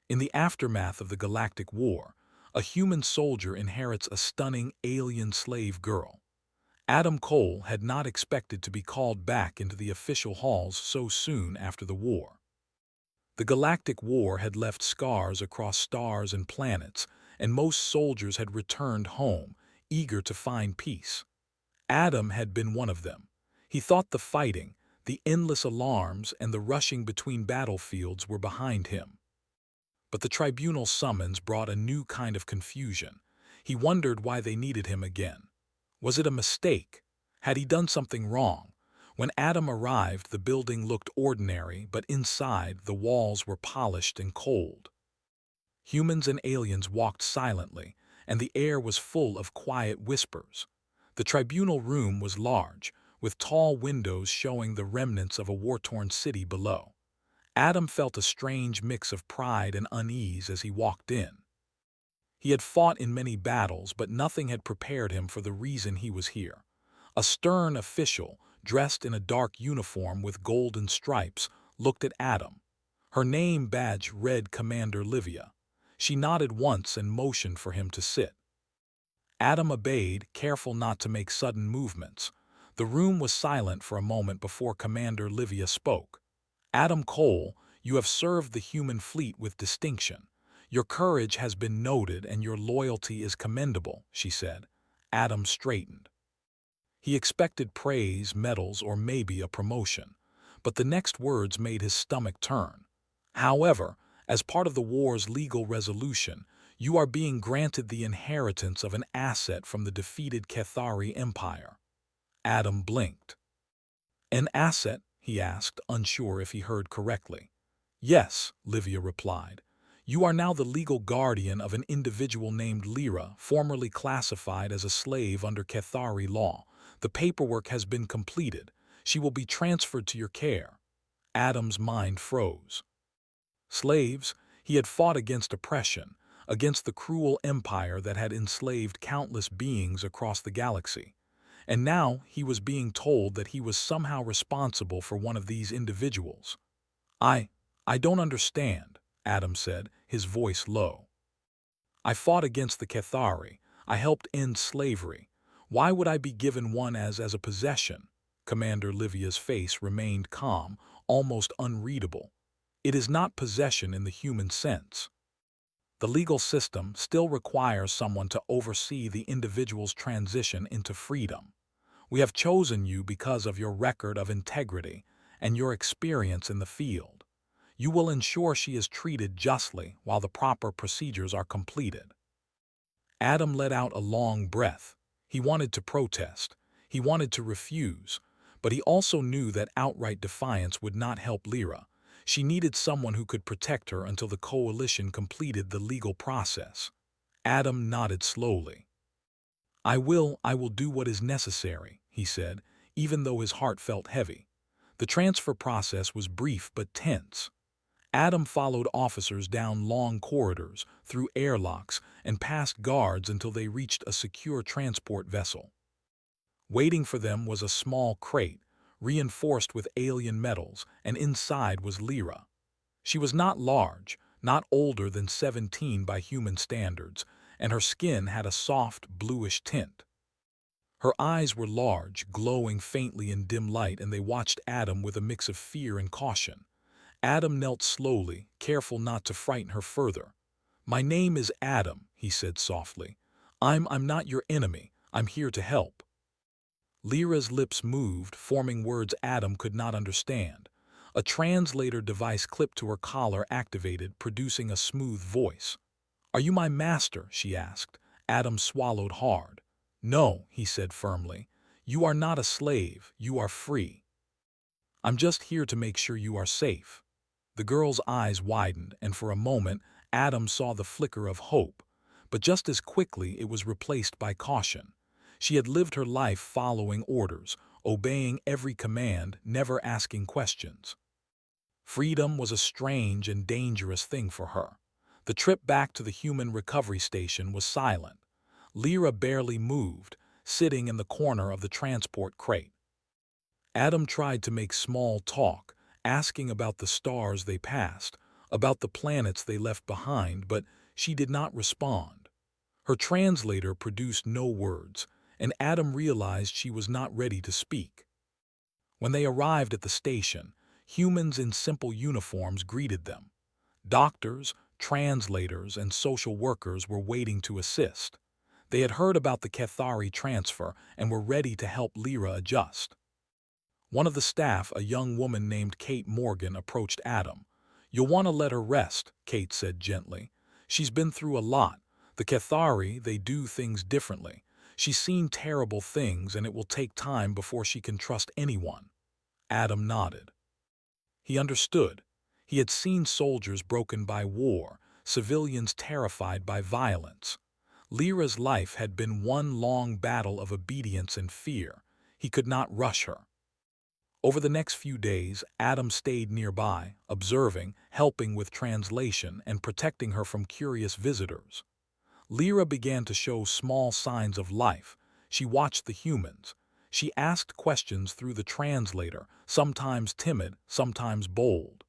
In the aftermath of the Galactic War, a human soldier inherits a stunning alien slave girl. Adam Cole had not expected to be called back into the official halls so soon after the war. The Galactic War had left scars across stars and planets, and most soldiers had returned home, eager to find peace. Adam had been one of them. He thought the fighting, the endless alarms, and the rushing between battlefields were behind him. But the tribunal summons brought a new kind of confusion. He wondered why they needed him again. Was it a mistake? Had he done something wrong? When Adam arrived, the building looked ordinary, but inside, the walls were polished and cold. Humans and aliens walked silently, and the air was full of quiet whispers. The tribunal room was large, with tall windows showing the remnants of a war-torn city below. Adam felt a strange mix of pride and unease as he walked in. He had fought in many battles, but nothing had prepared him for the reason he was here. A stern official, dressed in a dark uniform with golden stripes, looked at Adam. Her name badge read Commander Livia. She nodded once and motioned for him to sit. Adam obeyed, careful not to make sudden movements. The room was silent for a moment before Commander Livia spoke. Adam Cole, you have served the human fleet with distinction. Your courage has been noted and your loyalty is commendable, she said. Adam straightened. He expected praise, medals, or maybe a promotion, but the next words made his stomach turn. However, as part of the war's legal resolution, you are being granted the inheritance of an asset from the defeated Cathari Empire. Adam blinked. An asset? He asked, unsure if he heard correctly. Yes, Livia replied. You are now the legal guardian of an individual named Lyra, formerly classified as a slave under Cathari law. The paperwork has been completed. She will be transferred to your care. Adam's mind froze. Slaves? He had fought against oppression, against the cruel empire that had enslaved countless beings across the galaxy. And now he was being told that he was somehow responsible for one of these individuals. I don't understand, Adam said, his voice low. I fought against the Cathari. I helped end slavery. Why would I be given one as a possession? Commander Livia's face remained calm, almost unreadable. It is not possession in the human sense. The legal system still requires someone to oversee the individual's transition into freedom. We have chosen you because of your record of integrity and your experience in the field. You will ensure she is treated justly while the proper procedures are completed. Adam let out a long breath. He wanted to protest. He wanted to refuse. But he also knew that outright defiance would not help Lyra. She needed someone who could protect her until the coalition completed the legal process. Adam nodded slowly. I will do what is necessary, he said, even though his heart felt heavy. The transfer process was brief but tense. Adam followed officers down long corridors, through airlocks, and past guards until they reached a secure transport vessel. Waiting for them was a small crate, reinforced with alien metals, and inside was Lyra. She was not large, not older than 17 by human standards, and her skin had a soft, bluish tint. Her eyes were large, glowing faintly in dim light, and they watched Adam with a mix of fear and caution. Adam knelt slowly, careful not to frighten her further. My name is Adam, he said softly. I'm not your enemy. I'm here to help. Lyra's lips moved, forming words Adam could not understand. A translator device clipped to her collar activated, producing a smooth voice. Are you my master? She asked. Adam swallowed hard. No, he said firmly. You are not a slave. You are free. I'm just here to make sure you are safe. The girl's eyes widened, and for a moment, Adam saw the flicker of hope. But just as quickly, it was replaced by caution. She had lived her life following orders, obeying every command, never asking questions. Freedom was a strange and dangerous thing for her. The trip back to the human recovery station was silent. Lyra barely moved, sitting in the corner of the transport crate. Adam tried to make small talk, asking about the stars they passed. about the planets they left behind, but she did not respond. Her translator produced no words, and Adam realized she was not ready to speak. When they arrived at the station, humans in simple uniforms greeted them. Doctors, translators, and social workers were waiting to assist. They had heard about the Cathari transfer and were ready to help Lyra adjust. One of the staff, a young woman named Kate Morgan, approached Adam. "You'll want to let her rest," Kate said gently. "She's been through a lot. The Cathari, they do things differently. She's seen terrible things, and it will take time before she can trust anyone." Adam nodded. He understood. He had seen soldiers broken by war, civilians terrified by violence. Lyra's life had been one long battle of obedience and fear. He could not rush her. Over the next few days, Adam stayed nearby, observing, helping with translation, and protecting her from curious visitors. Lyra began to show small signs of life. She watched the humans. She asked questions through the translator, sometimes timid, sometimes bold.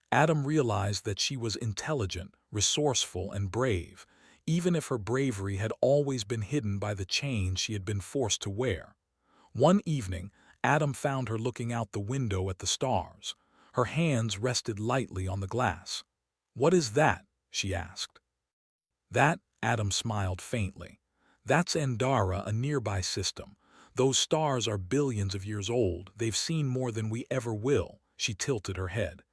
Adam realized that she was intelligent, resourceful, and brave, even if her bravery had always been hidden by the chains she had been forced to wear. One evening, Adam found her looking out the window at the stars. Her hands rested lightly on the glass. "What is that?" she asked. "That," Adam smiled faintly. "That's Andara, a nearby system. Those stars are billions of years old. They've seen more than we ever will." She tilted her head.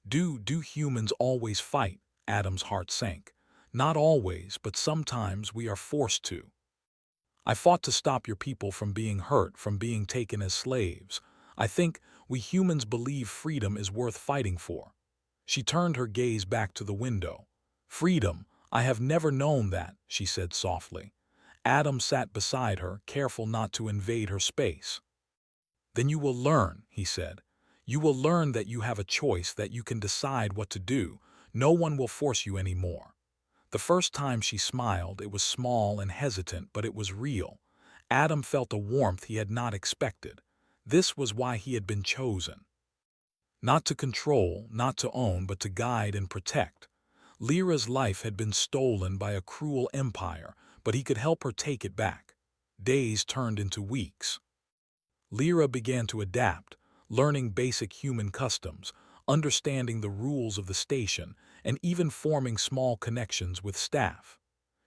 Do humans always fight?" Adam's heart sank. "Not always, but sometimes we are forced to. I fought to stop your people from being hurt, from being taken as slaves. I think we humans believe freedom is worth fighting for." She turned her gaze back to the window. "Freedom, I have never known that," she said softly. Adam sat beside her, careful not to invade her space. "Then you will learn," he said. "You will learn that you have a choice, that you can decide what to do. No one will force you anymore." The first time she smiled, it was small and hesitant, but it was real. Adam felt a warmth he had not expected. This was why he had been chosen. Not to control, not to own, but to guide and protect. Lyra's life had been stolen by a cruel empire, but he could help her take it back. Days turned into weeks. Lyra began to adapt, learning basic human customs, understanding the rules of the station, and even forming small connections with staff.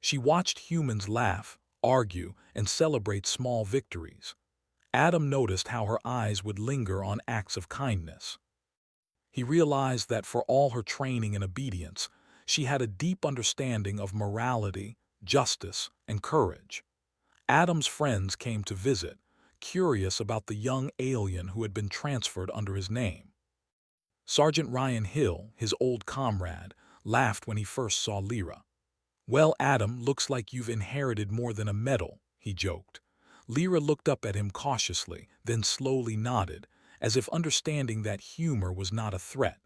She watched humans laugh, argue, and celebrate small victories. Adam noticed how her eyes would linger on acts of kindness. He realized that for all her training and obedience, she had a deep understanding of morality, justice, and courage. Adam's friends came to visit, curious about the young alien who had been transferred under his name. Sergeant Ryan Hill, his old comrade, laughed when he first saw Lyra. "Well, Adam, looks like you've inherited more than a medal," he joked. Lyra looked up at him cautiously, then slowly nodded, as if understanding that humor was not a threat.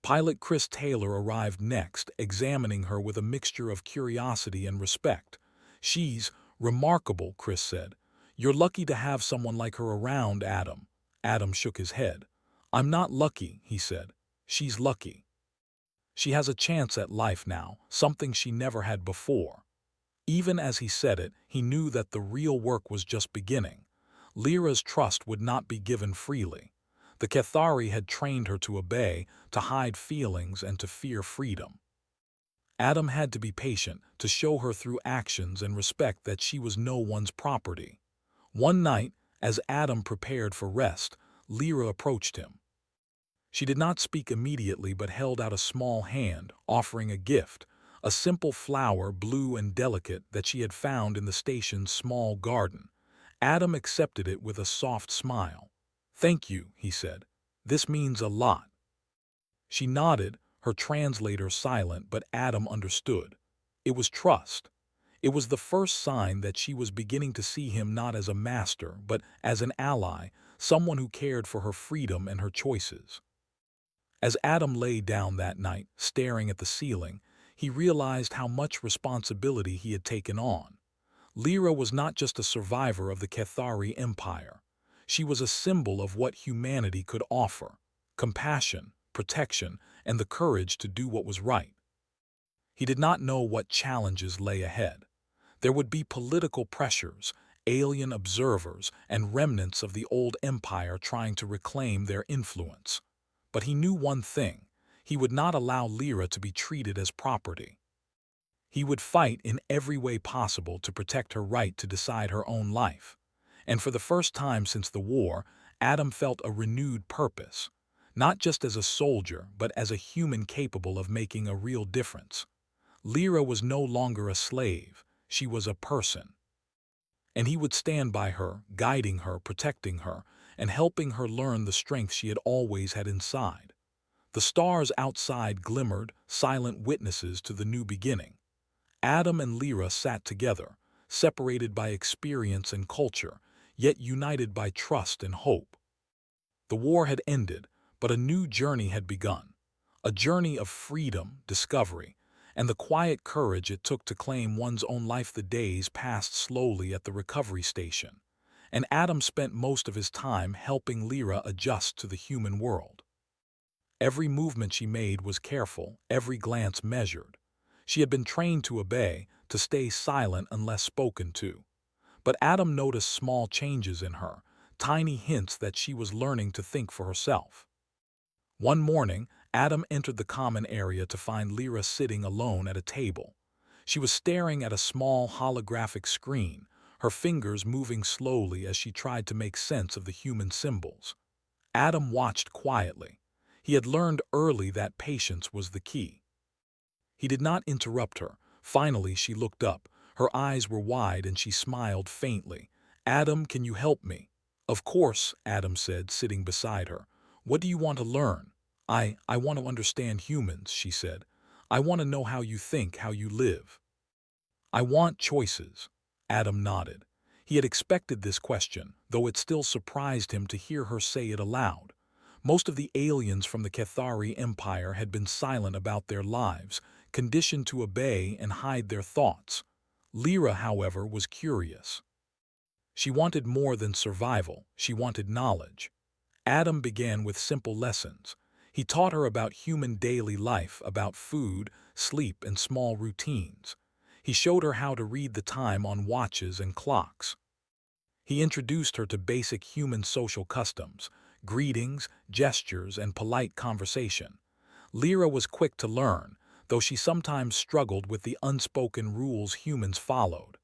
Pilot Chris Taylor arrived next, examining her with a mixture of curiosity and respect. "She's remarkable," Chris said. "You're lucky to have someone like her around, Adam." Adam shook his head. "I'm not lucky," he said. "She's lucky. She has a chance at life now, something she never had before." Even as he said it, he knew that the real work was just beginning. Lyra's trust would not be given freely. The Cathari had trained her to obey, to hide feelings, and to fear freedom. Adam had to be patient, to show her through actions and respect that she was no one's property. One night, as Adam prepared for rest, Lyra approached him. She did not speak immediately but held out a small hand, offering a gift, a simple flower, blue and delicate, that she had found in the station's small garden. Adam accepted it with a soft smile. "Thank you," he said. "This means a lot." She nodded, her translator silent, but Adam understood. It was trust. It was the first sign that she was beginning to see him not as a master, but as an ally, someone who cared for her freedom and her choices. As Adam lay down that night, staring at the ceiling, he realized how much responsibility he had taken on. Lyra was not just a survivor of the Cathari Empire. She was a symbol of what humanity could offer: compassion, protection, and the courage to do what was right. He did not know what challenges lay ahead. There would be political pressures, alien observers, and remnants of the old empire trying to reclaim their influence. But he knew one thing: he would not allow Lyra to be treated as property. He would fight in every way possible to protect her right to decide her own life. And for the first time since the war, Adam felt a renewed purpose, not just as a soldier, but as a human capable of making a real difference. Lyra was no longer a slave, she was a person. And he would stand by her, guiding her, protecting her, and helping her learn the strength she had always had inside. The stars outside glimmered, silent witnesses to the new beginning. Adam and Lyra sat together, separated by experience and culture, yet united by trust and hope. The war had ended, but a new journey had begun. A journey of freedom, discovery, and the quiet courage it took to claim one's own life. The days passed slowly at the recovery station, and Adam spent most of his time helping Lyra adjust to the human world. Every movement she made was careful, every glance measured. She had been trained to obey, to stay silent unless spoken to. But Adam noticed small changes in her, tiny hints that she was learning to think for herself. One morning, Adam entered the common area to find Lyra sitting alone at a table. She was staring at a small holographic screen, her fingers moving slowly as she tried to make sense of the human symbols. Adam watched quietly. He had learned early that patience was the key. He did not interrupt her. Finally, she looked up. Her eyes were wide and she smiled faintly. "Adam, can you help me?" "Of course," Adam said, sitting beside her. "What do you want to learn?" I want to understand humans," she said. "I want to know how you think, how you live." "I want choices." Adam nodded. He had expected this question, though it still surprised him to hear her say it aloud. Most of the aliens from the Cathari Empire had been silent about their lives, conditioned to obey and hide their thoughts. Lyra, however, was curious. She wanted more than survival, she wanted knowledge. Adam began with simple lessons. He taught her about human daily life, about food, sleep, and small routines. He showed her how to read the time on watches and clocks. He introduced her to basic human social customs, greetings, gestures, and polite conversation. Lyra was quick to learn, though she sometimes struggled with the unspoken rules humans followed.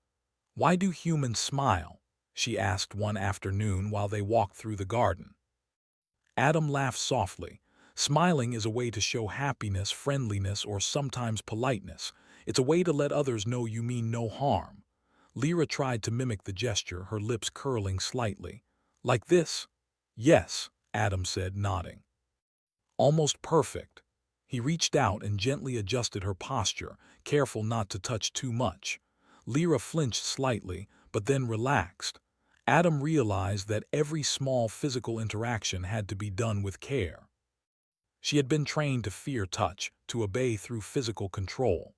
"Why do humans smile?" she asked one afternoon while they walked through the garden. Adam laughed softly. "Smiling is a way to show happiness, friendliness, or sometimes politeness. It's a way to let others know you mean no harm." Lyra tried to mimic the gesture, her lips curling slightly. "Like this?" "Yes," Adam said, nodding. "Almost perfect." He reached out and gently adjusted her posture, careful not to touch too much. Lyra flinched slightly, but then relaxed. Adam realized that every small physical interaction had to be done with care. She had been trained to fear touch, to obey through physical control.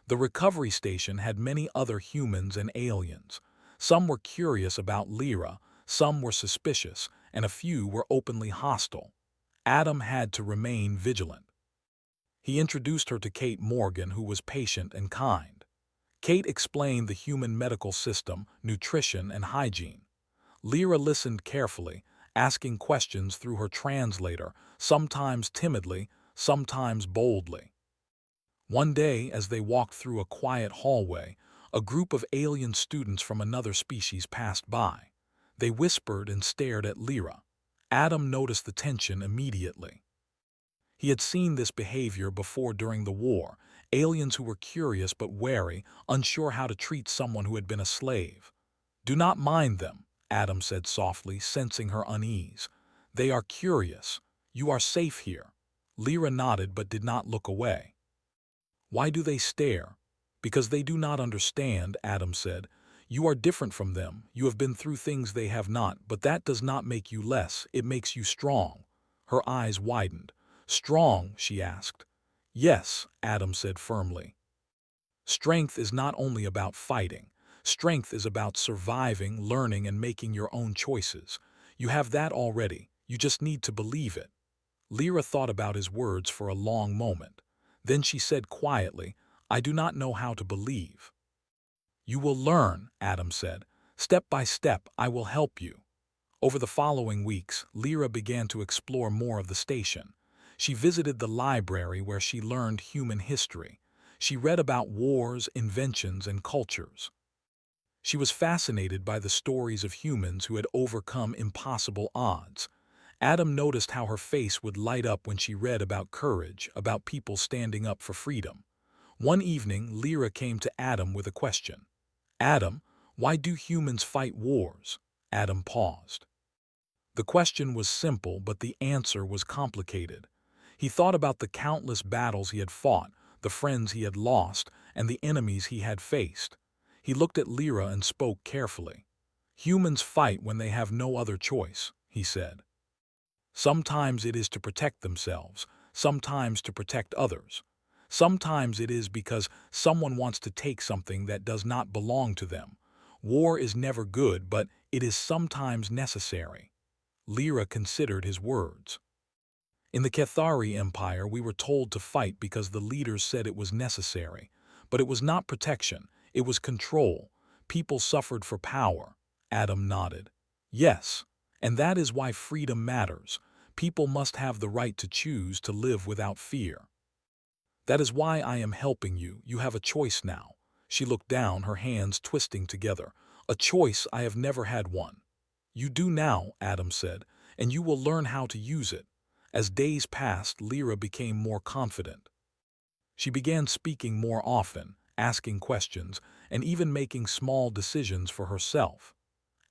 The recovery station had many other humans and aliens. Some were curious about Lyra, some were suspicious, and a few were openly hostile. Adam had to remain vigilant. He introduced her to Kate Morgan, who was patient and kind. Kate explained the human medical system, nutrition, and hygiene. Lyra listened carefully, asking questions through her translator, sometimes timidly, sometimes boldly. One day, as they walked through a quiet hallway, a group of alien students from another species passed by. They whispered and stared at Lyra. Adam noticed the tension immediately. He had seen this behavior before during the war, aliens who were curious but wary, unsure how to treat someone who had been a slave. "Do not mind them," Adam said softly, sensing her unease. "They are curious. You are safe here." Lyra nodded but did not look away. "Why do they stare?" "Because they do not understand," Adam said. "You are different from them. You have been through things they have not, but that does not make you less. It makes you strong." Her eyes widened. "Strong?" she asked. "Yes," Adam said firmly. "Strength is not only about fighting. Strength is about surviving, learning, and making your own choices. You have that already. You just need to believe it." Lyra thought about his words for a long moment. Then she said quietly, "I do not know how to believe." "You will learn," Adam said. "Step by step, I will help you." Over the following weeks, Lyra began to explore more of the station. She visited the library where she learned human history. She read about wars, inventions, and cultures. She was fascinated by the stories of humans who had overcome impossible odds. Adam noticed how her face would light up when she read about courage, about people standing up for freedom. One evening, Lyra came to Adam with a question. "Adam, why do humans fight wars?" Adam paused. The question was simple, but the answer was complicated. He thought about the countless battles he had fought, the friends he had lost, and the enemies he had faced. He looked at Lyra and spoke carefully. "Humans fight when they have no other choice," he said. "Sometimes it is to protect themselves, sometimes to protect others. Sometimes it is because someone wants to take something that does not belong to them. War is never good, but it is sometimes necessary." Lyra considered his words. "In the Cathari Empire, we were told to fight because the leaders said it was necessary. But it was not protection, it was control. People suffered for power." Adam nodded. "Yes, and that is why freedom matters. People must have the right to choose to live without fear. That is why I am helping you. You have a choice now." She looked down, her hands twisting together. "A choice, I have never had one." "You do now," Adam said, "and you will learn how to use it." As days passed, Lyra became more confident. She began speaking more often, asking questions, and even making small decisions for herself.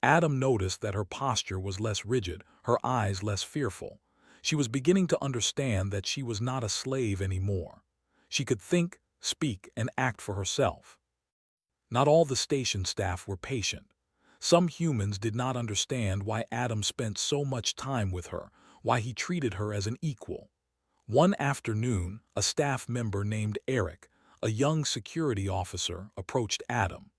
Adam noticed that her posture was less rigid, her eyes less fearful. She was beginning to understand that she was not a slave anymore. She could think, speak, and act for herself. Not all the station staff were patient. Some humans did not understand why Adam spent so much time with her, why he treated her as an equal. One afternoon, a staff member named Eric, a young security officer, approached Adam.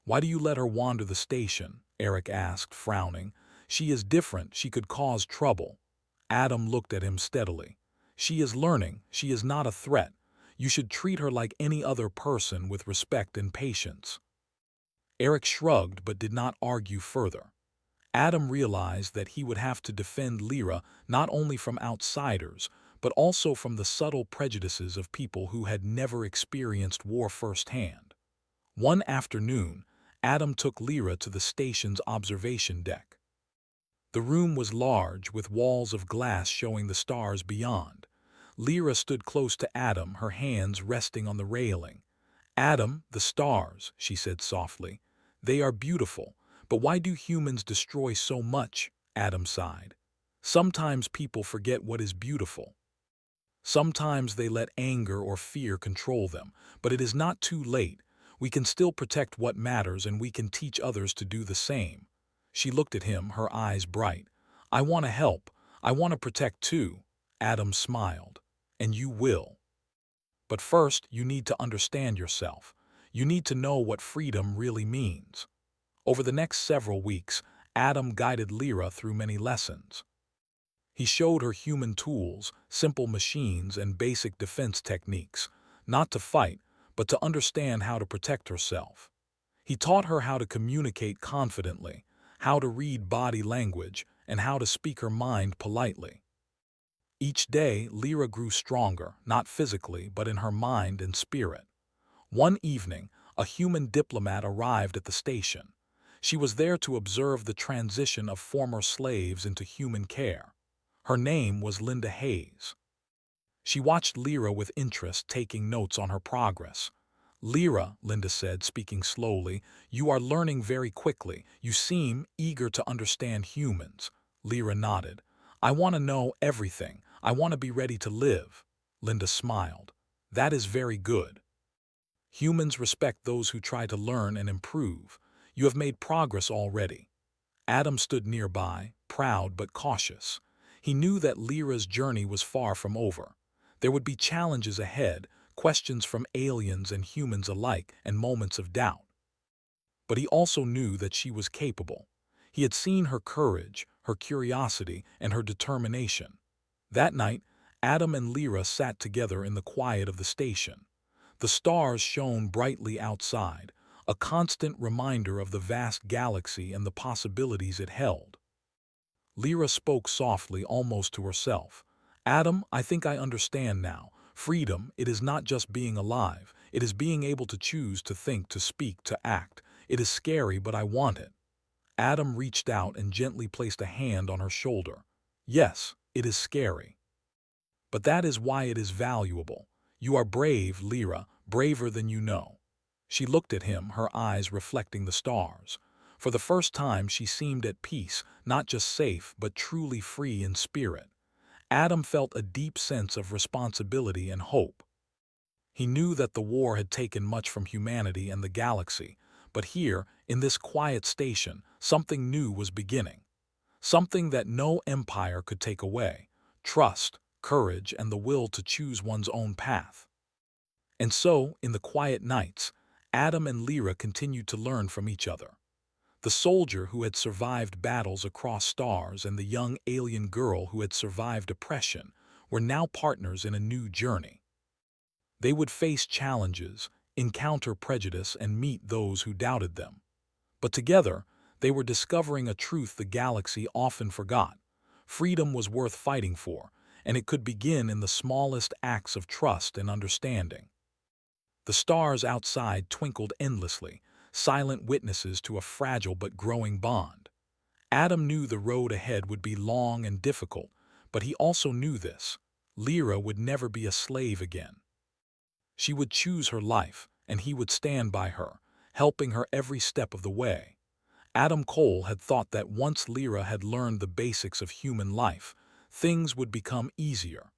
"Why do you let her wander the station?" Eric asked, frowning. "She is different, she could cause trouble." Adam looked at him steadily. "She is learning, she is not a threat. You should treat her like any other person, with respect and patience." Eric shrugged but did not argue further. Adam realized that he would have to defend Lyra not only from outsiders, but also from the subtle prejudices of people who had never experienced war firsthand. One afternoon, Adam took Lyra to the station's observation deck. The room was large, with walls of glass showing the stars beyond. Lyra stood close to Adam, her hands resting on the railing. "Adam, the stars," she said softly. "They are beautiful, but why do humans destroy so much?" Adam sighed. "Sometimes people forget what is beautiful. Sometimes they let anger or fear control them, but it is not too late. We can still protect what matters, and we can teach others to do the same." She looked at him, her eyes bright. "I want to help. I want to protect too." Adam smiled. "And you will. But first, you need to understand yourself. You need to know what freedom really means." Over the next several weeks, Adam guided Lyra through many lessons. He showed her human tools, simple machines, and basic defense techniques, not to fight, but to understand how to protect herself. He taught her how to communicate confidently, how to read body language, and how to speak her mind politely. Each day, Lyra grew stronger, not physically, but in her mind and spirit. One evening, a human diplomat arrived at the station. She was there to observe the transition of former slaves into human care. Her name was Linda Hayes. She watched Lyra with interest, taking notes on her progress. "Lyra," Linda said, speaking slowly, "you are learning very quickly. You seem eager to understand humans." Lyra nodded. "I want to know everything. I want to be ready to live." Linda smiled. "That is very good. Humans respect those who try to learn and improve. You have made progress already." Adam stood nearby, proud but cautious. He knew that Lyra's journey was far from over. There would be challenges ahead, questions from aliens and humans alike, and moments of doubt. But he also knew that she was capable. He had seen her courage, her curiosity, and her determination. That night, Adam and Lyra sat together in the quiet of the station. The stars shone brightly outside, a constant reminder of the vast galaxy and the possibilities it held. Lyra spoke softly, almost to herself. Adam, I think I understand now. Freedom, it is not just being alive. It is being able to choose, to think, to speak, to act. It is scary, but I want it. Adam reached out and gently placed a hand on her shoulder. Yes, it is scary. But that is why it is valuable. You are brave, Lyra, braver than you know. She looked at him, her eyes reflecting the stars. For the first time she seemed at peace, not just safe, but truly free in spirit. Adam felt a deep sense of responsibility and hope. He knew that the war had taken much from humanity and the galaxy, but here, in this quiet station, something new was beginning. Something that no empire could take away: trust, courage, and the will to choose one's own path. And so, in the quiet nights, Adam and Lyra continued to learn from each other. The soldier who had survived battles across stars and the young alien girl who had survived oppression were now partners in a new journey. They would face challenges, encounter prejudice, and meet those who doubted them. But together, they were discovering a truth the galaxy often forgot. Freedom was worth fighting for, and it could begin in the smallest acts of trust and understanding. The stars outside twinkled endlessly, silent witnesses to a fragile but growing bond. Adam knew the road ahead would be long and difficult, but he also knew this: Lyra would never be a slave again. She would choose her life, and he would stand by her, helping her every step of the way. Adam Cole had thought that once Lyra had learned the basics of human life, things would become easier.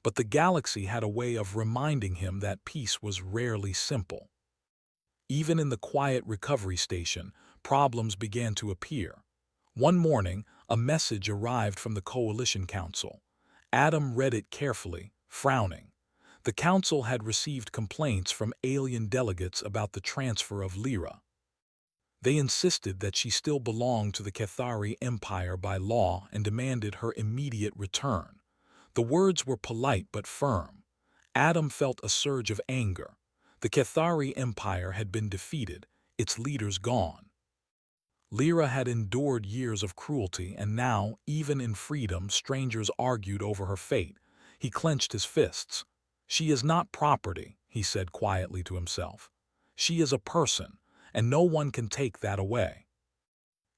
But the galaxy had a way of reminding him that peace was rarely simple. Even in the quiet recovery station, problems began to appear. One morning, a message arrived from the Coalition Council. Adam read it carefully, frowning. The council had received complaints from alien delegates about the transfer of Lyra. They insisted that she still belonged to the Cathari Empire by law and demanded her immediate return. The words were polite but firm. Adam felt a surge of anger. The Cathari Empire had been defeated, its leaders gone. Lyra had endured years of cruelty, and now, even in freedom, strangers argued over her fate. He clenched his fists. She is not property, he said quietly to himself. She is a person, and no one can take that away.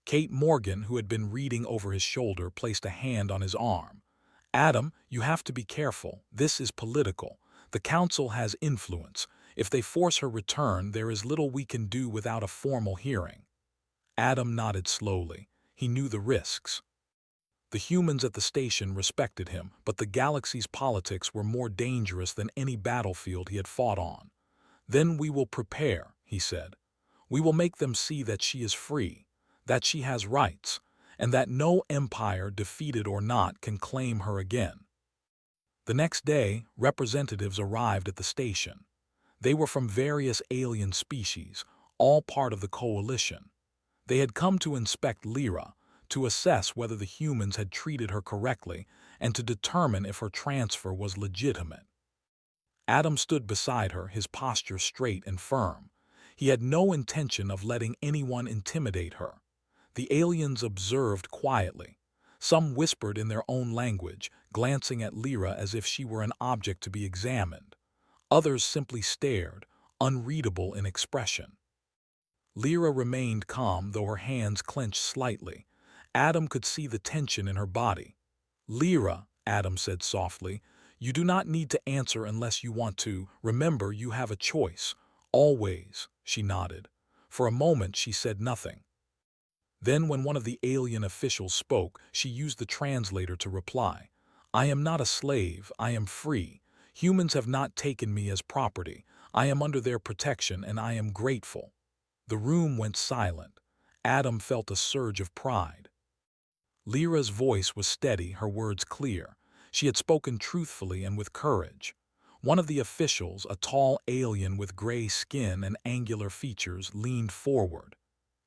Kate Morgan, who had been reading over his shoulder, placed a hand on his arm. Adam, you have to be careful. This is political. The council has influence. If they force her return, there is little we can do without a formal hearing. Adam nodded slowly. He knew the risks. The humans at the station respected him, but the galaxy's politics were more dangerous than any battlefield he had fought on. Then we will prepare, he said. We will make them see that she is free, that she has rights, and that no empire, defeated or not, can claim her again. The next day, representatives arrived at the station. They were from various alien species, all part of the coalition. They had come to inspect Lyra, to assess whether the humans had treated her correctly, and to determine if her transfer was legitimate. Adam stood beside her, his posture straight and firm. He had no intention of letting anyone intimidate her. The aliens observed quietly. Some whispered in their own language, glancing at Lyra as if she were an object to be examined. Others simply stared, unreadable in expression. Lyra remained calm, though her hands clenched slightly. Adam could see the tension in her body. Lyra, Adam said softly, you do not need to answer unless you want to. Remember, you have a choice. Always, she nodded. For a moment she said nothing. Then when one of the alien officials spoke, she used the translator to reply. I am not a slave, I am free. Humans have not taken me as property. I am under their protection and I am grateful. The room went silent. Adam felt a surge of pride. Lyra's voice was steady, her words clear. She had spoken truthfully and with courage. One of the officials, a tall alien with gray skin and angular features, leaned forward.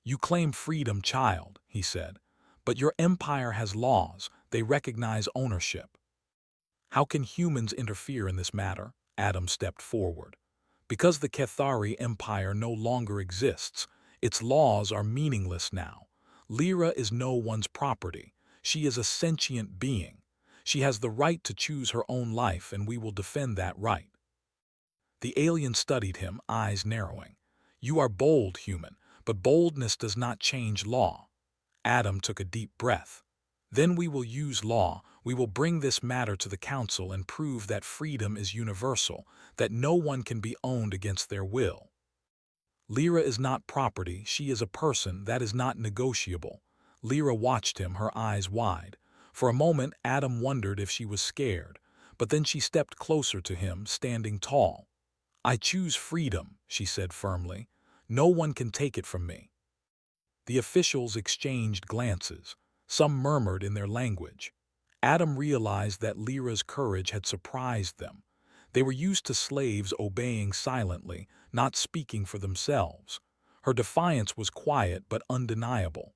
You claim freedom, child, he said, but your empire has laws. They recognize ownership. How can humans interfere in this matter? Adam stepped forward. Because the Cathari Empire no longer exists, its laws are meaningless now. Lyra is no one's property. She is a sentient being. She has the right to choose her own life, and we will defend that right. The alien studied him, eyes narrowing. You are bold, human, but boldness does not change law. Adam took a deep breath. Then we will use law. We will bring this matter to the council and prove that freedom is universal, that no one can be owned against their will. Lyra is not property. She is a person. That is not negotiable. Lyra watched him, her eyes wide. For a moment, Adam wondered if she was scared, but then she stepped closer to him, standing tall. I choose freedom, she said firmly. No one can take it from me. The officials exchanged glances. Some murmured in their language. Adam realized that Lyra's courage had surprised them. They were used to slaves obeying silently, not speaking for themselves. Her defiance was quiet but undeniable.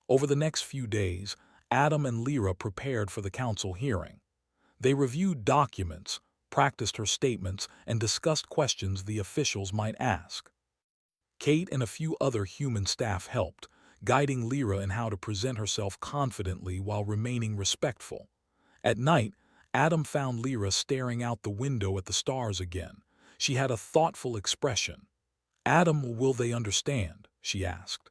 Over the next few days, Adam and Lyra prepared for the council hearing. They reviewed documents, practiced her statements, and discussed questions the officials might ask. Kate and a few other human staff helped, guiding Lyra in how to present herself confidently while remaining respectful. At night, Adam found Lyra staring out the window at the stars again. She had a thoughtful expression. Adam, will they understand? She asked.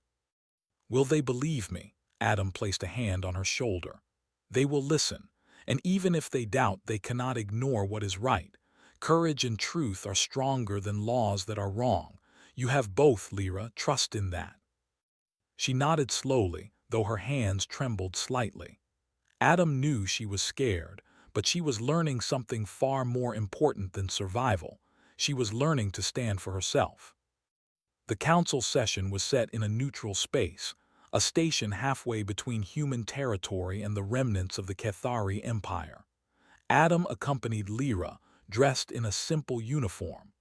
Will they believe me? Adam placed a hand on her shoulder. They will listen, and even if they doubt, they cannot ignore what is right. Courage and truth are stronger than laws that are wrong. You have both, Lyra, trust in that. She nodded slowly, though her hands trembled slightly. Adam knew she was scared, but she was learning something far more important than survival. She was learning to stand for herself. The council session was set in a neutral space, a station halfway between human territory and the remnants of the Cathari Empire. Adam accompanied Lyra, dressed in a simple uniform.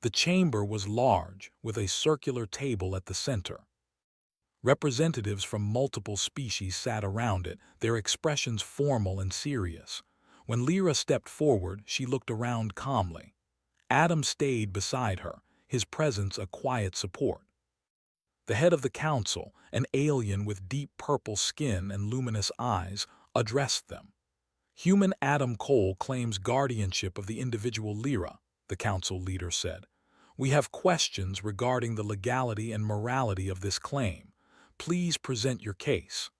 The chamber was large, with a circular table at the center. Representatives from multiple species sat around it, their expressions formal and serious. When Lyra stepped forward, she looked around calmly. Adam stayed beside her, his presence a quiet support. The head of the council, an alien with deep purple skin and luminous eyes, addressed them. Human Adam Cole claims guardianship of the individual Lyra, the council leader said. We have questions regarding the legality and morality of this claim. Please present your case.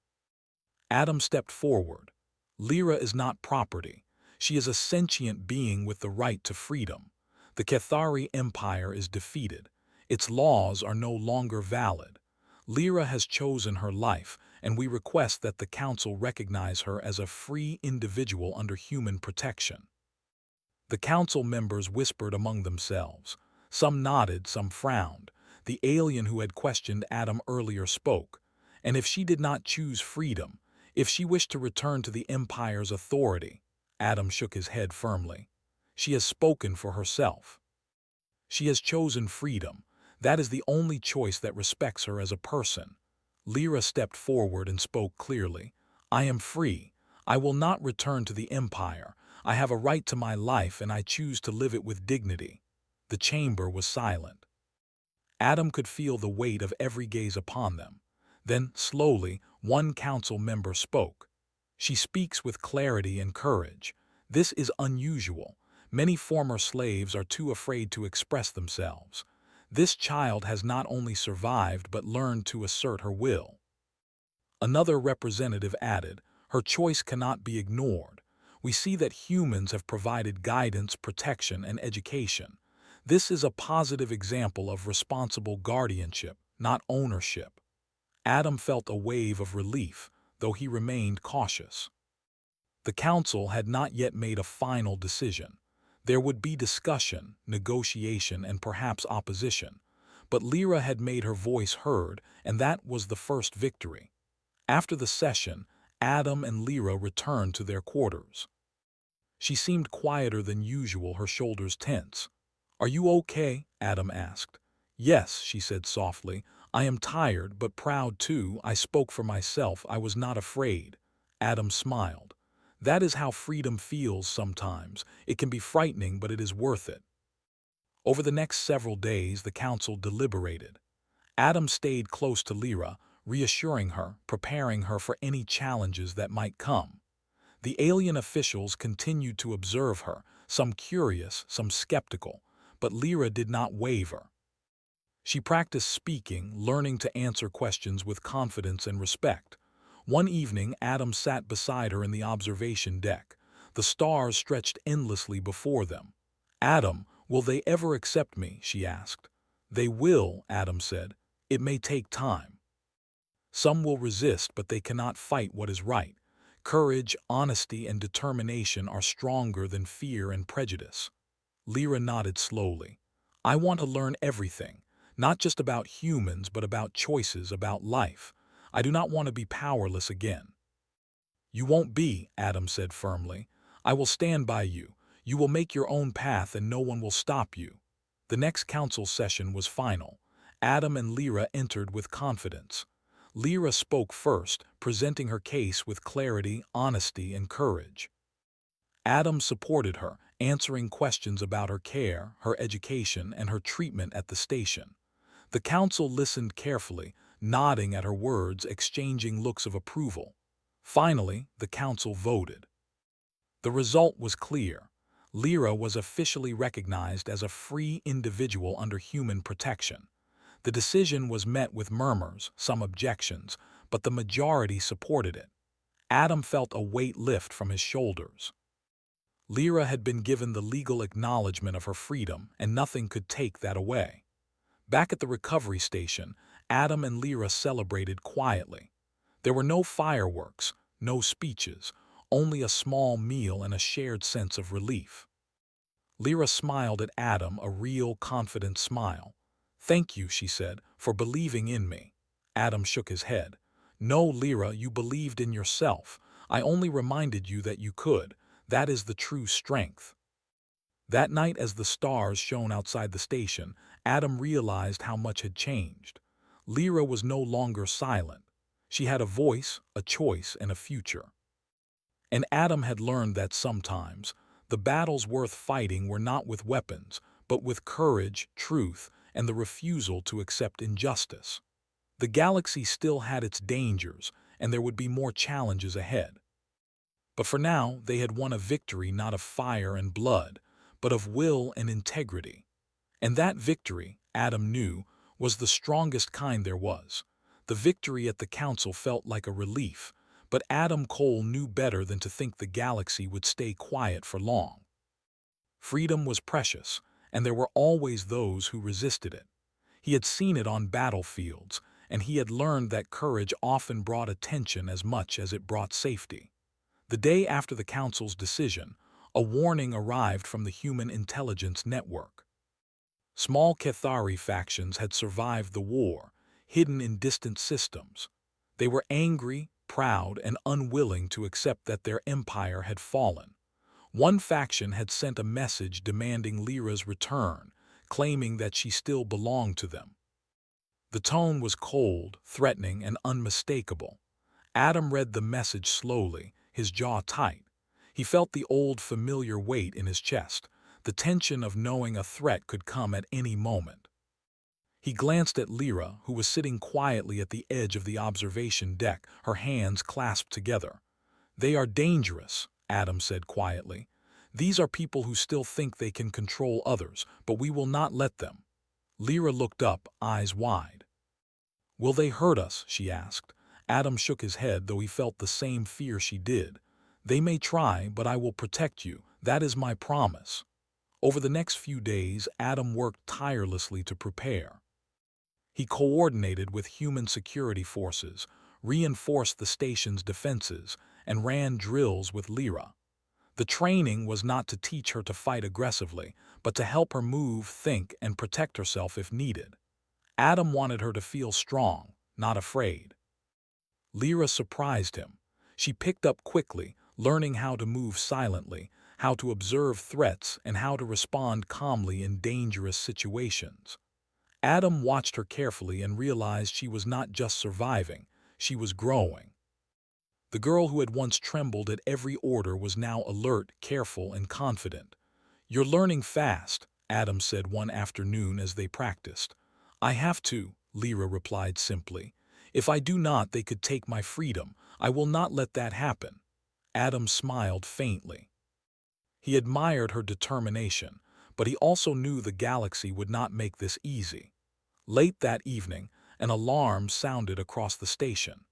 Adam stepped forward. Lyra is not property. She is a sentient being with the right to freedom. The Cathari Empire is defeated. Its laws are no longer valid. Lyra has chosen her life, and we request that the council recognize her as a free individual under human protection. The council members whispered among themselves. Some nodded, some frowned. The alien who had questioned Adam earlier spoke. And if she did not choose freedom, if she wished to return to the Empire's authority, Adam shook his head firmly. She has spoken for herself. She has chosen freedom. That is the only choice that respects her as a person. Lyra stepped forward and spoke clearly. I am free. I will not return to the Empire. I have a right to my life, and I choose to live it with dignity. The chamber was silent. Adam could feel the weight of every gaze upon them. Then, slowly, one council member spoke. She speaks with clarity and courage. This is unusual. Many former slaves are too afraid to express themselves. This child has not only survived but learned to assert her will. Another representative added, her choice cannot be ignored. We see that humans have provided guidance, protection, and education. This is a positive example of responsible guardianship, not ownership. Adam felt a wave of relief, though he remained cautious. The council had not yet made a final decision. There would be discussion, negotiation, and perhaps opposition. But Lyra had made her voice heard, and that was the first victory. After the session, Adam and Lyra returned to their quarters. She seemed quieter than usual, her shoulders tense. Are you okay? Adam asked. Yes, she said softly. I am tired, but proud too. I spoke for myself. I was not afraid. Adam smiled. That is how freedom feels sometimes. It can be frightening, but it is worth it. Over the next several days, the council deliberated. Adam stayed close to Lyra, reassuring her, preparing her for any challenges that might come. The alien officials continued to observe her, some curious, some skeptical, but Lyra did not waver. She practiced speaking, learning to answer questions with confidence and respect. One evening, Adam sat beside her in the observation deck. The stars stretched endlessly before them. "Adam, will they ever accept me?" she asked. "They will," Adam said. "It may take time. Some will resist, but they cannot fight what is right. Courage, honesty, and determination are stronger than fear and prejudice." Lyra nodded slowly. "I want to learn everything, not just about humans, but about choices, about life. I do not want to be powerless again." "You won't be," Adam said firmly. "I will stand by you. You will make your own path and no one will stop you." The next council session was final. Adam and Lyra entered with confidence. Lyra spoke first, presenting her case with clarity, honesty, and courage. Adam supported her, answering questions about her care, her education, and her treatment at the station. The council listened carefully, nodding at her words, exchanging looks of approval. Finally, the council voted. The result was clear. Lyra was officially recognized as a free individual under human protection. The decision was met with murmurs, some objections, but the majority supported it. Adam felt a weight lift from his shoulders. Lyra had been given the legal acknowledgement of her freedom, and nothing could take that away. Back at the recovery station, Adam and Lyra celebrated quietly. There were no fireworks, no speeches, only a small meal and a shared sense of relief. Lyra smiled at Adam, a real, confident smile. "Thank you," she said, "for believing in me." Adam shook his head. "No, Lyra, you believed in yourself. I only reminded you that you could. That is the true strength." That night, as the stars shone outside the station, Adam realized how much had changed. Lyra was no longer silent. She had a voice, a choice, and a future. And Adam had learned that sometimes the battles worth fighting were not with weapons, but with courage, truth, and the refusal to accept injustice. The galaxy still had its dangers, and there would be more challenges ahead. But for now, they had won a victory not of fire and blood, but of will and integrity. And that victory, Adam knew, was the strongest kind there was. The victory at the council felt like a relief, but Adam Cole knew better than to think the galaxy would stay quiet for long. Freedom was precious, and there were always those who resisted it. He had seen it on battlefields, and he had learned that courage often brought attention as much as it brought safety. The day after the council's decision, a warning arrived from the Human Intelligence Network. Small Cathari factions had survived the war, hidden in distant systems. They were angry, proud, and unwilling to accept that their empire had fallen. One faction had sent a message demanding Lyra's return, claiming that she still belonged to them. The tone was cold, threatening, and unmistakable. Adam read the message slowly, his jaw tight. He felt the old familiar weight in his chest, the tension of knowing a threat could come at any moment. He glanced at Lyra, who was sitting quietly at the edge of the observation deck, her hands clasped together. "They are dangerous," Adam said quietly. "These are people who still think they can control others, but we will not let them." Lyra looked up, eyes wide. "Will they hurt us?" she asked. Adam shook his head, though he felt the same fear she did. "They may try, but I will protect you. That is my promise." Over the next few days, Adam worked tirelessly to prepare. He coordinated with human security forces, reinforced the station's defenses, and ran drills with Lyra. The training was not to teach her to fight aggressively, but to help her move, think, and protect herself if needed. Adam wanted her to feel strong, not afraid. Lyra surprised him. She picked up quickly, learning how to move silently, how to observe threats, and how to respond calmly in dangerous situations. Adam watched her carefully and realized she was not just surviving, she was growing. The girl who had once trembled at every order was now alert, careful, and confident. "You're learning fast," Adam said one afternoon as they practiced. "I have to," Lyra replied simply. "If I do not, they could take my freedom. I will not let that happen." Adam smiled faintly. He admired her determination, but he also knew the galaxy would not make this easy. Late that evening, an alarm sounded across the station.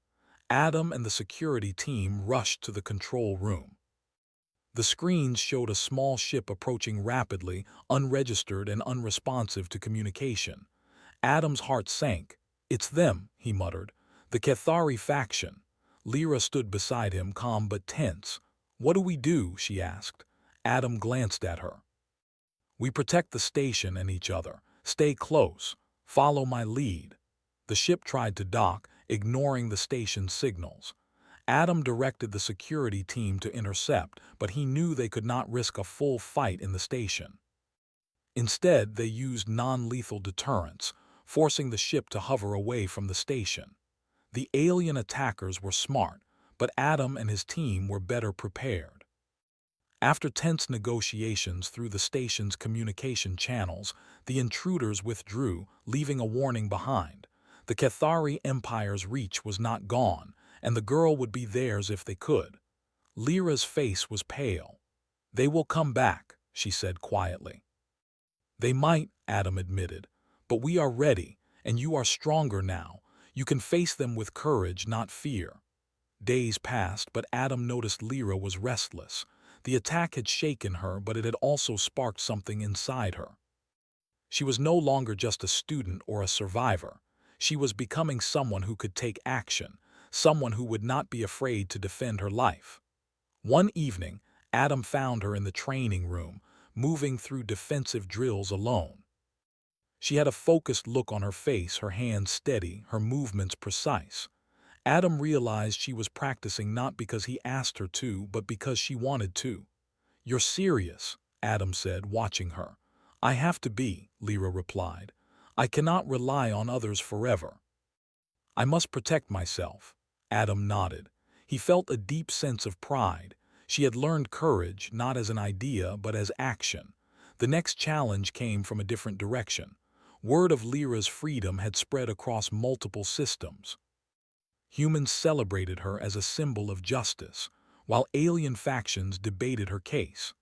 Adam and the security team rushed to the control room. The screens showed a small ship approaching rapidly, unregistered and unresponsive to communication. Adam's heart sank. "It's them," he muttered. "The Cathari faction." Lyra stood beside him, calm but tense. "What do we do?" she asked. Adam glanced at her. "We protect the station and each other. Stay close. Follow my lead." The ship tried to dock, ignoring the station's signals. Adam directed the security team to intercept, but he knew they could not risk a full fight in the station. Instead, they used non-lethal deterrence, forcing the ship to hover away from the station. The alien attackers were smart, but Adam and his team were better prepared. After tense negotiations through the station's communication channels, the intruders withdrew, leaving a warning behind. The Cathari Empire's reach was not gone, and the girl would be theirs if they could. Lyra's face was pale. "They will come back," she said quietly. "They might," Adam admitted, "but we are ready, and you are stronger now. You can face them with courage, not fear." Days passed, but Adam noticed Lyra was restless. The attack had shaken her, but it had also sparked something inside her. She was no longer just a student or a survivor. She was becoming someone who could take action, someone who would not be afraid to defend her life. One evening, Adam found her in the training room, moving through defensive drills alone. She had a focused look on her face, her hands steady, her movements precise. Adam realized she was practicing not because he asked her to, but because she wanted to. "You're serious," Adam said, watching her. "I have to be," Lyra replied. "I cannot rely on others forever. I must protect myself." Adam nodded. He felt a deep sense of pride. She had learned courage, not as an idea, but as action. The next challenge came from a different direction. Word of Lyra's freedom had spread across multiple systems. Humans celebrated her as a symbol of justice, while alien factions debated her case.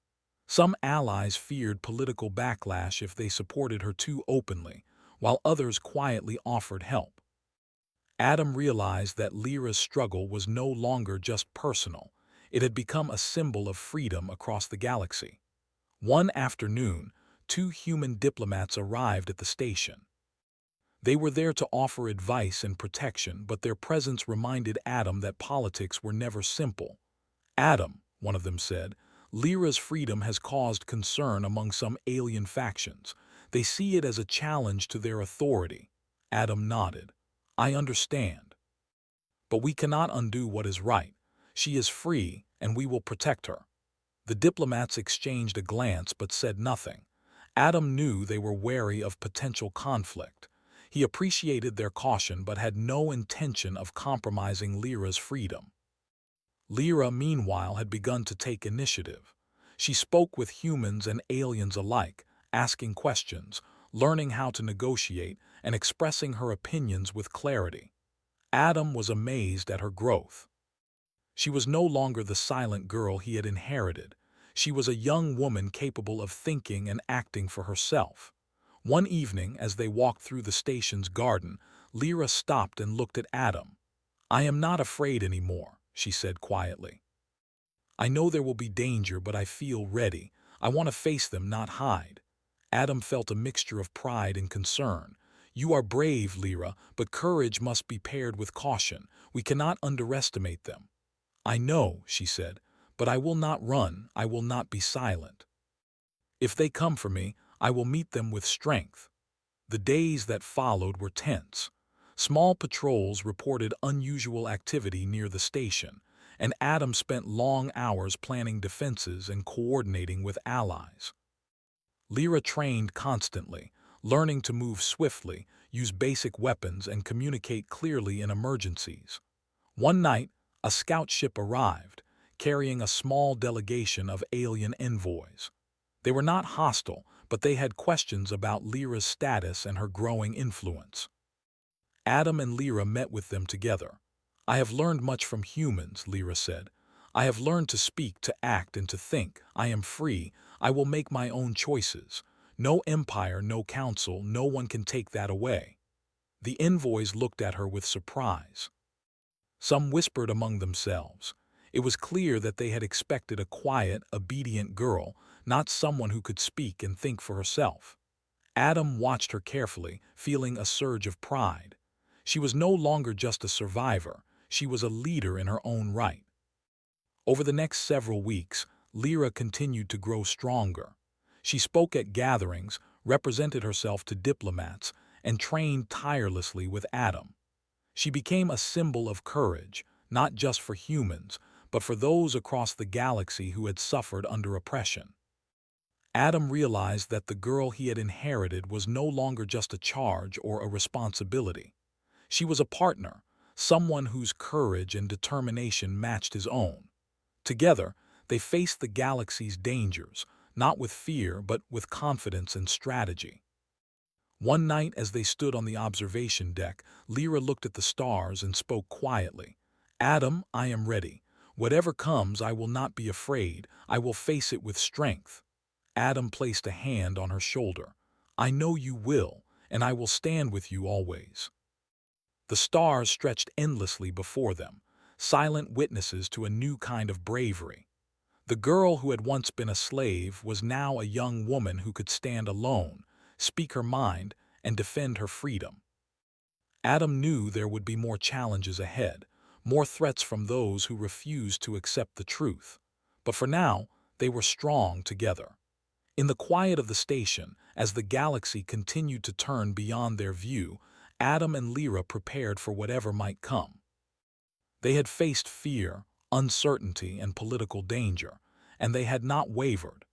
Some allies feared political backlash if they supported her too openly, while others quietly offered help. Adam realized that Lyra's struggle was no longer just personal. It had become a symbol of freedom across the galaxy. One afternoon, two human diplomats arrived at the station. They were there to offer advice and protection, but their presence reminded Adam that politics were never simple. "Adam," one of them said, "Lyra's freedom has caused concern among some alien factions. They see it as a challenge to their authority." Adam nodded. "I understand. But we cannot undo what is right. She is free, and we will protect her." The diplomats exchanged a glance but said nothing. Adam knew they were wary of potential conflict. He appreciated their caution but had no intention of compromising Lyra's freedom. Lyra, meanwhile, had begun to take initiative. She spoke with humans and aliens alike, asking questions, learning how to negotiate, and expressing her opinions with clarity. Adam was amazed at her growth. She was no longer the silent girl he had inherited. She was a young woman capable of thinking and acting for herself. One evening, as they walked through the station's garden, Lyra stopped and looked at Adam. "I am not afraid anymore," she said quietly. "I know there will be danger, but I feel ready. I want to face them, not hide." Adam felt a mixture of pride and concern. "You are brave, Lyra, but courage must be paired with caution. We cannot underestimate them." "I know," she said, "but I will not run. I will not be silent. If they come for me, I will meet them with strength." The days that followed were tense. Small patrols reported unusual activity near the station, and Adam spent long hours planning defenses and coordinating with allies. Lyra trained constantly, learning to move swiftly, use basic weapons, and communicate clearly in emergencies. One night, a scout ship arrived, carrying a small delegation of alien envoys. They were not hostile, but they had questions about Lyra's status and her growing influence. Adam and Lyra met with them together. "I have learned much from humans," Lyra said. "I have learned to speak, to act, and to think. I am free. I will make my own choices. No empire, no council, no one can take that away." The envoys looked at her with surprise. Some whispered among themselves. It was clear that they had expected a quiet, obedient girl, not someone who could speak and think for herself. Adam watched her carefully, feeling a surge of pride. She was no longer just a survivor, she was a leader in her own right. Over the next several weeks, Lyra continued to grow stronger. She spoke at gatherings, represented herself to diplomats, and trained tirelessly with Adam. She became a symbol of courage, not just for humans, but for those across the galaxy who had suffered under oppression. Adam realized that the girl he had inherited was no longer just a charge or a responsibility. She was a partner, someone whose courage and determination matched his own. Together, they faced the galaxy's dangers, not with fear but with confidence and strategy. One night as they stood on the observation deck, Lyra looked at the stars and spoke quietly. "Adam, I am ready. Whatever comes, I will not be afraid. I will face it with strength." Adam placed a hand on her shoulder. "I know you will, and I will stand with you always." The stars stretched endlessly before them, silent witnesses to a new kind of bravery. The girl who had once been a slave was now a young woman who could stand alone, speak her mind, and defend her freedom. Adam knew there would be more challenges ahead, more threats from those who refused to accept the truth. But for now, they were strong together. In the quiet of the station, as the galaxy continued to turn beyond their view, Adam and Lyra prepared for whatever might come. They had faced fear, uncertainty, and political danger, and they had not wavered.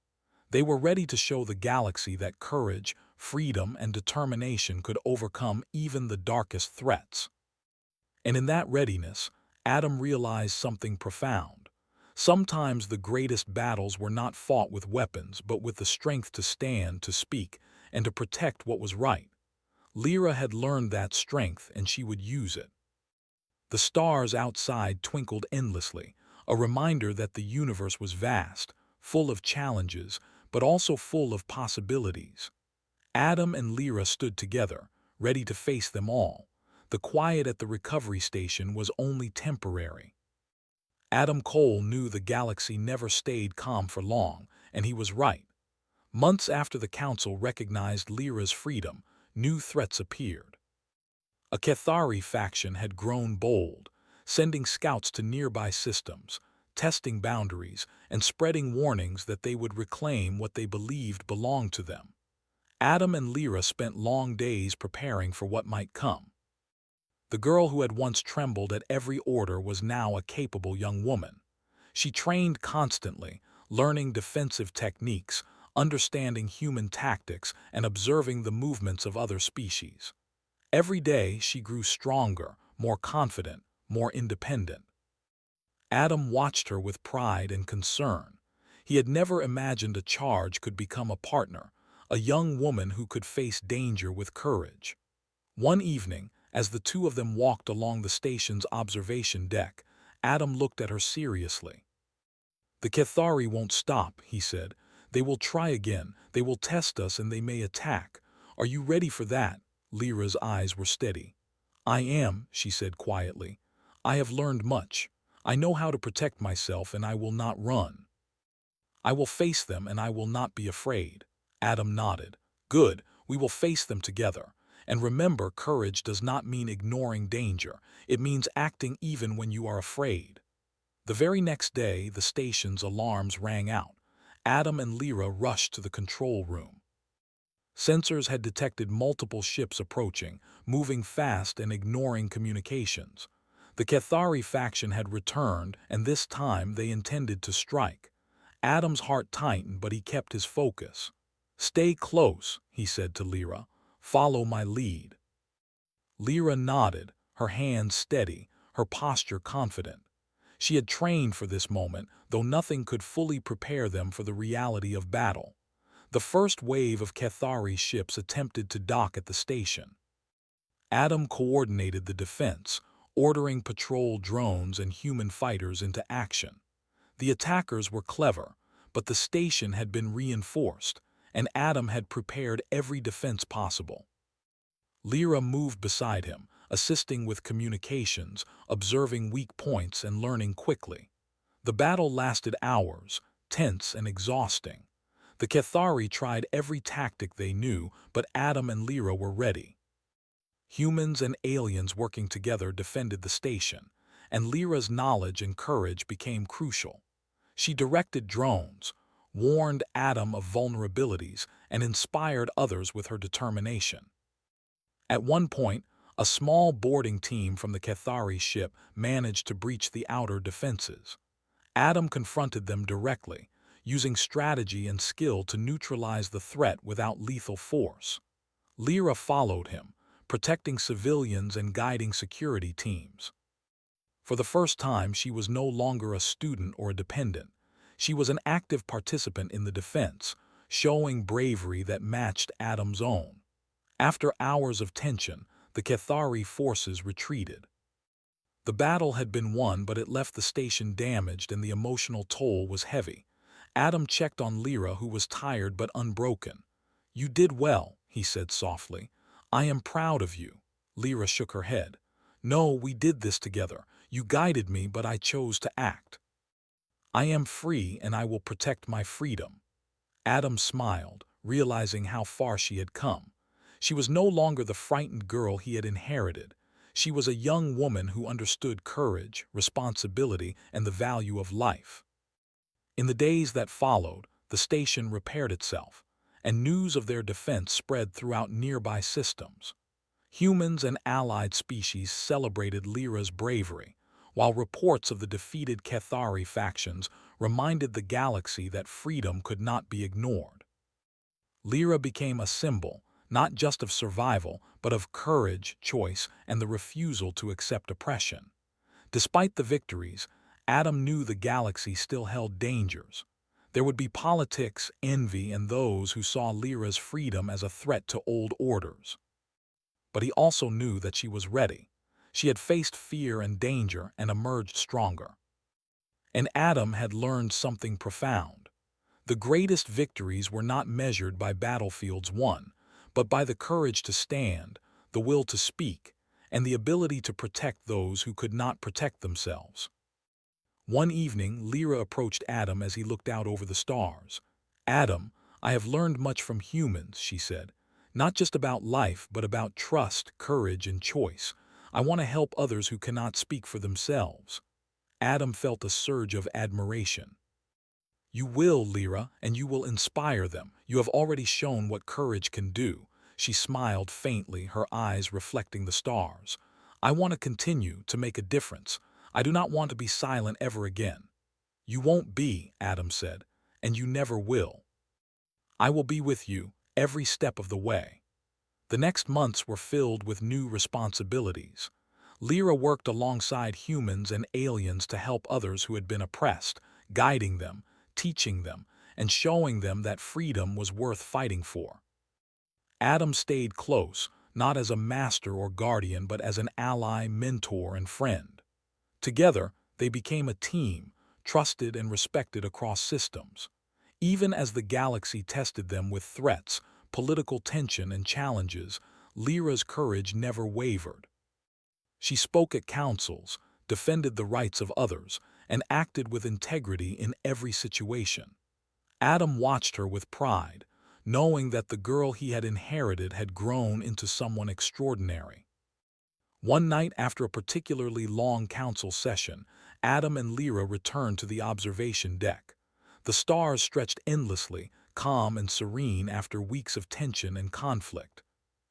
They were ready to show the galaxy that courage, freedom, and determination could overcome even the darkest threats. And in that readiness, Adam realized something profound. Sometimes the greatest battles were not fought with weapons, but with the strength to stand, to speak, and to protect what was right. Lyra had learned that strength, and she would use it. The stars outside twinkled endlessly, a reminder that the universe was vast, full of challenges, but also full of possibilities. Adam and Lyra stood together, ready to face them all. The quiet at the recovery station was only temporary. Adam Cole knew the galaxy never stayed calm for long, and he was right. Months after the Council recognized Lyra's freedom, new threats appeared. A Cathari faction had grown bold, sending scouts to nearby systems, testing boundaries, and spreading warnings that they would reclaim what they believed belonged to them. Adam and Lyra spent long days preparing for what might come. The girl who had once trembled at every order was now a capable young woman. She trained constantly, learning defensive techniques, understanding human tactics, and observing the movements of other species. Every day she grew stronger, more confident, more independent. Adam watched her with pride and concern. He had never imagined a charge could become a partner, a young woman who could face danger with courage. One evening, as the two of them walked along the station's observation deck, Adam looked at her seriously. "The Cathari won't stop," he said. "They will try again, they will test us, and they may attack. Are you ready for that?" Lyra's eyes were steady. "I am," she said quietly. "I have learned much. I know how to protect myself, and I will not run. I will face them, and I will not be afraid." Adam nodded. "Good, we will face them together. And remember, courage does not mean ignoring danger. It means acting even when you are afraid." The very next day, the station's alarms rang out. Adam and Lyra rushed to the control room. Sensors had detected multiple ships approaching, moving fast and ignoring communications. The Cathari faction had returned, and this time they intended to strike. Adam's heart tightened, but he kept his focus. "Stay close," he said to Lyra. "Follow my lead." Lyra nodded, her hands steady, her posture confident. She had trained for this moment, though nothing could fully prepare them for the reality of battle. The first wave of Cathari ships attempted to dock at the station. Adam coordinated the defense, ordering patrol drones and human fighters into action. The attackers were clever, but the station had been reinforced, and Adam had prepared every defense possible. Lyra moved beside him, assisting with communications, observing weak points and learning quickly. The battle lasted hours, tense and exhausting. The Cathari tried every tactic they knew, but Adam and Lyra were ready. Humans and aliens working together defended the station, and Lyra's knowledge and courage became crucial. She directed drones, warned Adam of vulnerabilities, and inspired others with her determination. At one point, a small boarding team from the Cathari ship managed to breach the outer defenses. Adam confronted them directly, using strategy and skill to neutralize the threat without lethal force. Lyra followed him, protecting civilians and guiding security teams. For the first time, she was no longer a student or a dependent. She was an active participant in the defense, showing bravery that matched Adam's own. After hours of tension, the Cathari forces retreated. The battle had been won, but it left the station damaged and the emotional toll was heavy. Adam checked on Lyra, who was tired but unbroken. "You did well," he said softly. "I am proud of you." Lyra shook her head. "No, we did this together. You guided me, but I chose to act. I am free and I will protect my freedom." Adam smiled, realizing how far she had come. She was no longer the frightened girl he had inherited. She was a young woman who understood courage, responsibility, and the value of life. In the days that followed, the station repaired itself, and news of their defense spread throughout nearby systems. Humans and allied species celebrated Lyra's bravery, while reports of the defeated Cathari factions reminded the galaxy that freedom could not be ignored. Lyra became a symbol, not just of survival, but of courage, choice, and the refusal to accept oppression. Despite the victories, Adam knew the galaxy still held dangers. There would be politics, envy, and those who saw Lyra's freedom as a threat to old orders. But he also knew that she was ready. She had faced fear and danger and emerged stronger. And Adam had learned something profound. The greatest victories were not measured by battlefields won, but by the courage to stand, the will to speak, and the ability to protect those who could not protect themselves. One evening, Lyra approached Adam as he looked out over the stars. "Adam, I have learned much from humans," she said. "Not just about life, but about trust, courage, and choice. I want to help others who cannot speak for themselves." Adam felt a surge of admiration. "You will, Lyra, and you will inspire them. You have already shown what courage can do." She smiled faintly, her eyes reflecting the stars. "I want to continue to make a difference. I do not want to be silent ever again." "You won't be," Adam said, "and you never will. I will be with you every step of the way." The next months were filled with new responsibilities. Lyra worked alongside humans and aliens to help others who had been oppressed, guiding them, teaching them, and showing them that freedom was worth fighting for. Adam stayed close, not as a master or guardian, but as an ally, mentor, and friend. Together, they became a team, trusted and respected across systems. Even as the galaxy tested them with threats, political tension, and challenges, Lyra's courage never wavered. She spoke at councils, defended the rights of others, and acted with integrity in every situation. Adam watched her with pride, knowing that the girl he had inherited had grown into someone extraordinary. One night after a particularly long council session, Adam and Lyra returned to the observation deck. The stars stretched endlessly, calm and serene after weeks of tension and conflict.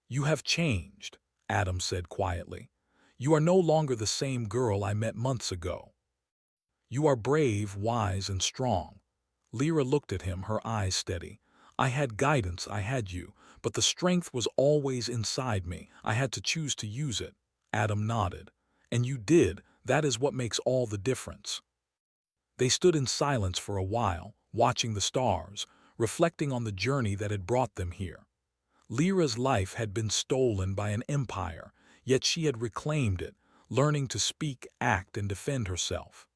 "You have changed," Adam said quietly. "You are no longer the same girl I met months ago. You are brave, wise, and strong." Lyra looked at him, her eyes steady. "I had guidance, I had you, but the strength was always inside me. I had to choose to use it." Adam nodded. "And you did. That is what makes all the difference. They stood in silence for a while, watching the stars, reflecting on the journey that had brought them here. Lyra's life had been stolen by an empire, yet she had reclaimed it, learning to speak, act, and defend herself.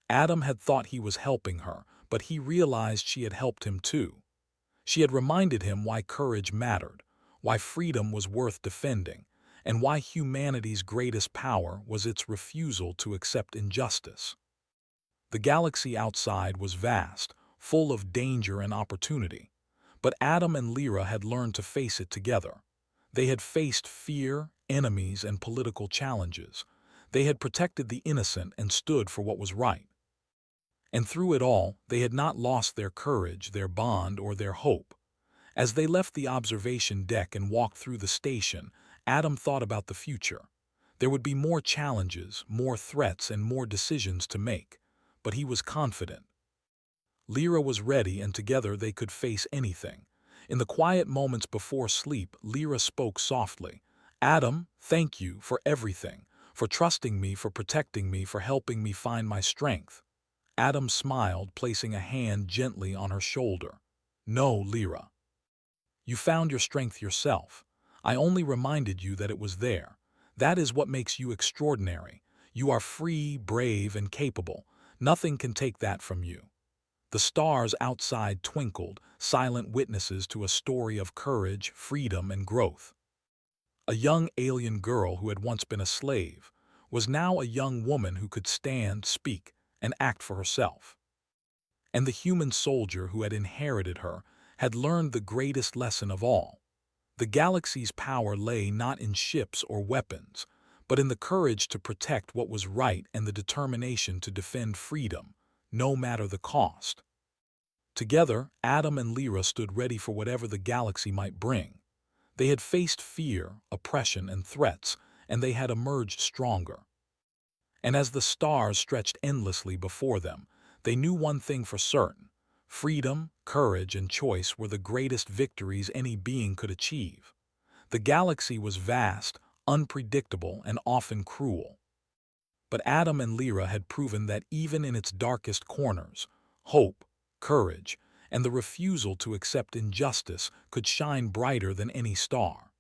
Adam had thought he was helping her, but he realized she had helped him too. She had reminded him why courage mattered, why freedom was worth defending, and why humanity's greatest power was its refusal to accept injustice. The galaxy outside was vast, full of danger and opportunity. But Adam and Lyra had learned to face it together. They had faced fear, enemies, and political challenges. They had protected the innocent and stood for what was right. And through it all, they had not lost their courage, their bond, or their hope. As they left the observation deck and walked through the station, Adam thought about the future. There would be more challenges, more threats, and more decisions to make. But he was confident. Lyra was ready, and together they could face anything. In the quiet moments before sleep, Lyra spoke softly. "Adam, thank you for everything, for trusting me, for protecting me, for helping me find my strength." Adam smiled, placing a hand gently on her shoulder. "No, Lyra. You found your strength yourself. I only reminded you that it was there. That is what makes you extraordinary. You are free, brave, and capable. Nothing can take that from you." The stars outside twinkled, silent witnesses to a story of courage, freedom, and growth. A young alien girl who had once been a slave was now a young woman who could stand, speak, and act for herself. And the human soldier who had inherited her had learned the greatest lesson of all. The galaxy's power lay not in ships or weapons, but in the courage to protect what was right and the determination to defend freedom, no matter the cost. Together, Adam and Lyra stood ready for whatever the galaxy might bring. They had faced fear, oppression, and threats, and they had emerged stronger. And as the stars stretched endlessly before them, they knew one thing for certain: freedom, courage, and choice were the greatest victories any being could achieve. The galaxy was vast, unpredictable, and often cruel. But Adam and Lyra had proven that even in its darkest corners, hope, courage, and the refusal to accept injustice could shine brighter than any star.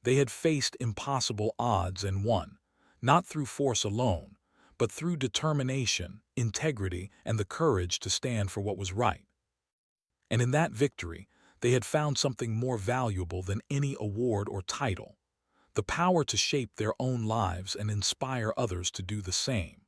They had faced impossible odds and won, not through force alone, but through determination, integrity, and the courage to stand for what was right. And in that victory, they had found something more valuable than any award or title: the power to shape their own lives and inspire others to do the same.